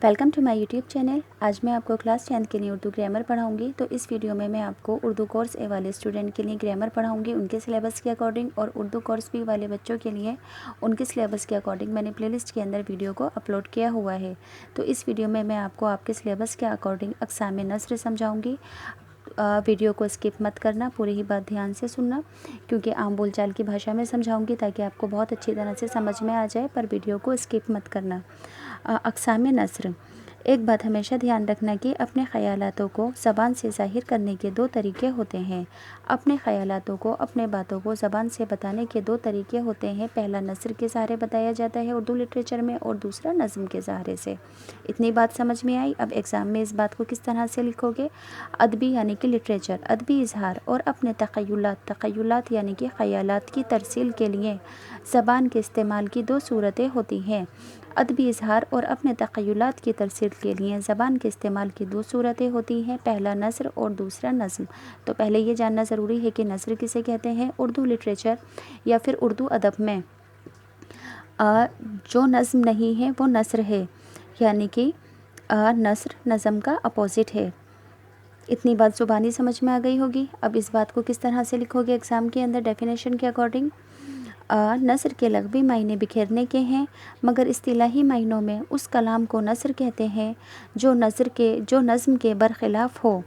Welcome to my YouTube channel. आज मैं आपको क्लास 10 के लिए उर्दू ग्रामर पढ़ाऊंगी। तो इस वीडियो में मैं आपको उर्दू कोर्स ए वाले स्टूडेंट के लिए ग्रामर पढ़ाऊंगी, उनके सिलेबस के अकॉर्डिंग, और उर्दू कोर्स बी वाले बच्चों के लिए उनके सिलेबस के अकॉर्डिंग मैंने प्लेलिस्ट के अंदर वीडियो को अपलोड किया हुआ है। तो इस वीडियो में मैं आपको आपके सिलेबस के अकॉर्डिंग अक़साम नस्र समझाऊँगी। वीडियो को स्किप मत करना, पूरी ही बात ध्यान से सुनना, क्योंकि आम बोलचाल की भाषा में समझाऊंगी ताकि आपको बहुत अच्छी तरह से समझ में आ जाए, पर वीडियो को स्किप मत करना। अक़साम नस्र। एक बात हमेशा ध्यान रखना कि अपने ख़यालातों को ज़बान से ज़ाहिर करने के दो तरीके होते हैं। अपने ख़यालातों को, अपने बातों को ज़बान से बताने के दो तरीके होते हैं। पहला नस्र के सहारे बताया जाता है उर्दू लिटरेचर में, और दूसरा नज़्म के सहारे से। इतनी बात समझ में आई। अब एग्ज़ाम में इस बात को किस तरह से लिखोगे। अदबी यानी कि लिटरेचर, अदबी इजहार और अपने तख़य्युलात यानी कि ख़यालात की तरसील के लिए ज़बान के इस्तेमाल की दो सूरतें होती हैं। अदबी इजहार और अपने तख़य्युलात की तरसील के लिए ज़बान के इस्तेमाल की दो सूरतें होती हैं, पहला नस्र और दूसरा नज़्म। तो पहले ये जानना ज़रूरी है कि नस्र किसे कहते हैं। उर्दू लिटरेचर या फिर उर्दू अदब में जो नज़्म नहीं है वो नस्र है, यानी कि नस्र नज़्म का अपोजिट है। इतनी बात ज़ुबानी समझ में आ गई होगी। अब इस बात को किस तरह से लिखोगे एग्ज़ाम के अंदर डेफिनेशन के अकॉर्डिंग। नस्र के लग़वी मायने बिखेरने के हैं, मगर इस्तिलाही मायनों में उस कलाम को नस्र कहते हैं जो नज़्म के बरख़िलाफ़ हो।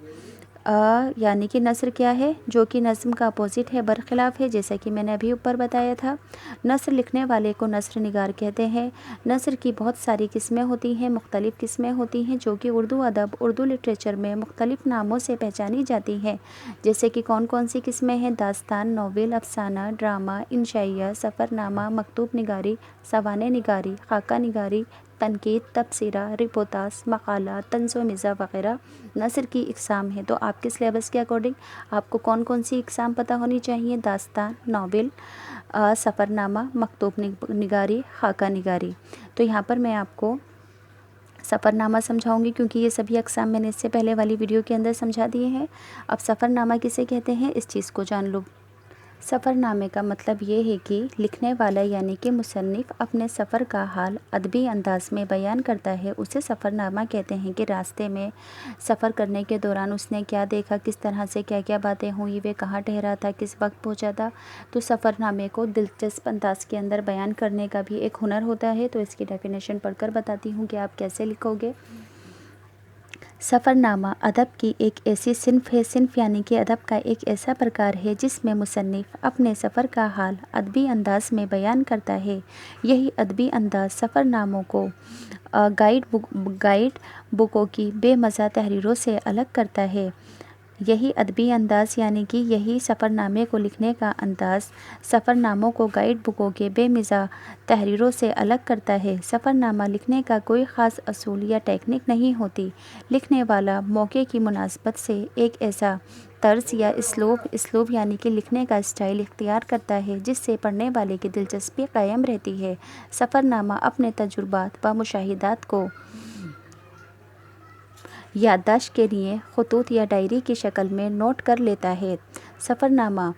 यानी कि नस्र क्या है, जो कि नज़्म का अपोजिट है, बरख़िलाफ़ है, जैसा कि मैंने अभी ऊपर बताया था। नस्र लिखने वाले को नस्र निगार कहते हैं। नस्र की बहुत सारी किस्में होती हैं, मुख्तलिफ़ किस्में होती हैं, जो कि उर्दू अदब, उर्दू लिटरेचर में मुख्तलिफ़ नामों से पहचानी जाती हैं। जैसे कि कौन कौन सी किस्में हैं। दास्तान, नोवेल, अफ़साना, ड्रामा, इंशाइया, सफ़रनामा, मकतूब निगारी, सवाने निगारी, खाका निगारी, तनकीद, तबसरा, रिपोर्टास, मकाला, तंज़ व मिज़ा वग़ैरह नस्र की इक़साम है। तो आपके सिलेबस के अकॉर्डिंग आपको कौन कौन सी इक़साम पता होनी चाहिए। दास्तान, नोवेल, सफ़रनामा, मकतूब निगारी, खाका निगारी। तो यहाँ पर मैं आपको सफ़रनामा समझाऊंगी, क्योंकि ये सभी अक़साम मैंने इससे पहले वाली वीडियो के अंदर समझा दिए हैं। अब सफ़रनामा किसे कहते हैं इस चीज़ को जान लो। सफ़रनामे का मतलब ये है कि लिखने वाला यानी कि मुसन्निफ़ अपने सफ़र का हाल अदबी अंदाज में बयान करता है, उसे सफ़रनामा कहते हैं। कि रास्ते में सफ़र करने के दौरान उसने क्या देखा, किस तरह से क्या क्या बातें हुई, वे कहाँ ठहरा था, किस वक्त पहुंचा था। तो सफ़रनामे को दिलचस्प अंदाज के अंदर बयान करने का भी एक हुनर होता है। तो इसकी डेफिनेशन पढ़कर बताती हूँ कि आप कैसे लिखोगे। सफ़रनामा अदब की एक ऐसी सिन्फ़ है, सिन्फ़ यानी कि अदब का एक ऐसा प्रकार है जिसमें मुसन्निफ़ अपने सफ़र का हाल अदबी अंदाज में बयान करता है। यही अदबी अंदाज सफ़रनामों को गाइड बुकों की बेमज़ा तहरीरों से अलग करता है। यही अदबी अंदाज़ यानी कि यही सफ़रनामे को लिखने का अंदाज़ सफ़रनामों को गाइड बुकों के बेमिज़ा तहरीरों से अलग करता है। सफ़रनामा लिखने का कोई ख़ास असूल या टेक्निक नहीं होती। लिखने वाला मौके की मुनासबत से एक ऐसा तर्ज या इसलूब यानी कि लिखने का स्टाइल इख्तियार करता है जिससे पढ़ने वाले की दिलचस्पी कायम रहती है। सफ़रनामा अपने तजुर्बात व मुशाहिदात को याददाश्त के लिए ख़ुतूत या डायरी की शक्ल में नोट कर लेता है। सफ़रनामा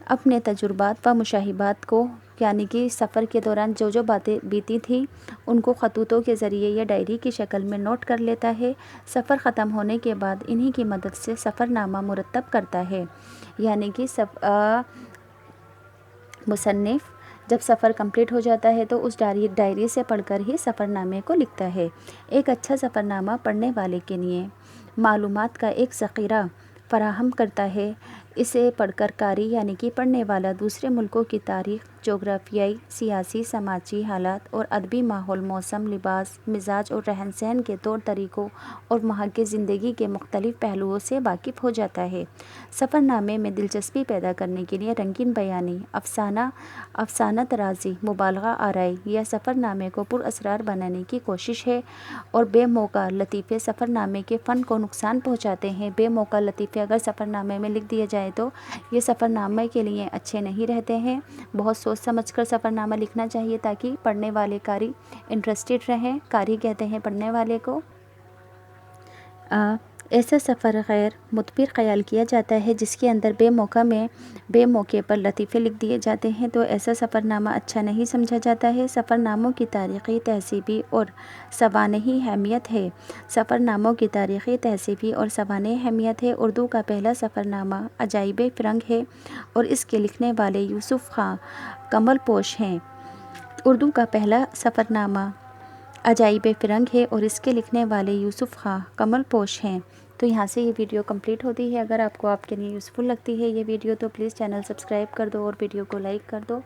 अपने तजुर्बात व मुशाहिबात को यानी कि सफ़र के दौरान जो जो बातें बीती थी उनको ख़तूतों के ज़रिए या डायरी की शक्ल में नोट कर लेता है। सफ़र ख़त्म होने के बाद इन्हीं की मदद से सफ़रनामा मुरतब करता है। यानी कि मुसन्निफ़ जब सफ़र कंप्लीट हो जाता है तो उस डायरी से पढ़कर ही सफ़रनामे को लिखता है। एक अच्छा सफ़रनामा पढ़ने वाले के लिए मालूमात का एक ज़ख़ीरा फ़राहम करता है। इसे पढ़कर कारी यानी कि पढ़ने वाला दूसरे मुल्कों की तारीख़, जोग्राफ़ियाई, सियासी, समाजी हालात और अदबी माहौल, मौसम, लिबास, मिजाज और रहन सहन के तौर तरीक़ों और वहाँ के ज़िंदगी के मुख्तलिफ़ पहलुओं से वाकिफ़ हो जाता है। सफ़रनामे में दिलचस्पी पैदा करने के लिए रंगीन बयानी, अफसाना तराज़ी, मुबालगा आराई या सफ़रनामे को पुरअसरार बनाने की कोशिश है। और बेमौका लतीफ़े सफ़रनामे के फ़न को नुकसान पहुँचाते हैं। बेमौका लतीफ़े अगर सफ़रनामे में लिख दिए जाए तो ये सफ़रनामे के लिए अच्छे नहीं रहते हैं। बहुत सोच समझ कर सफ़रनामा लिखना चाहिए ताकि पढ़ने वाले कारी इंटरेस्टेड रहें। कारी कहते हैं पढ़ने वाले को। ایسا سفر غیر متبر خیال کیا جاتا ہے جس کے اندر بے موقع پر لطیفے لکھ دیے جاتے ہیں تو ایسا سفر نامہ اچھا نہیں سمجھا جاتا ہے۔ سفر ناموں کی تاریخی، تہذیبی اور سوانحی اہمیت ہے۔ سفر ناموں کی تاریخی، تہذیبی اور سوانحی اہمیت ہے۔ اردو کا پہلا سفر نامہ عجائب فرنگ ہے اور اس کے لکھنے والے یوسف خاں کمل پوش ہیں۔ اردو کا پہلا سفر نامہ عجائب فرنگ ہے اور اس کے لکھنے والے یوسف خاں کمل پوش ہیں۔ تو یہاں سے یہ ویڈیو کمپلیٹ ہوتی ہے۔ اگر آپ کو آپ کے لیے یوزفل لگتی ہے یہ ویڈیو تو پلیز چینل سبسکرائب کر دو اور ویڈیو کو لائک کر دو۔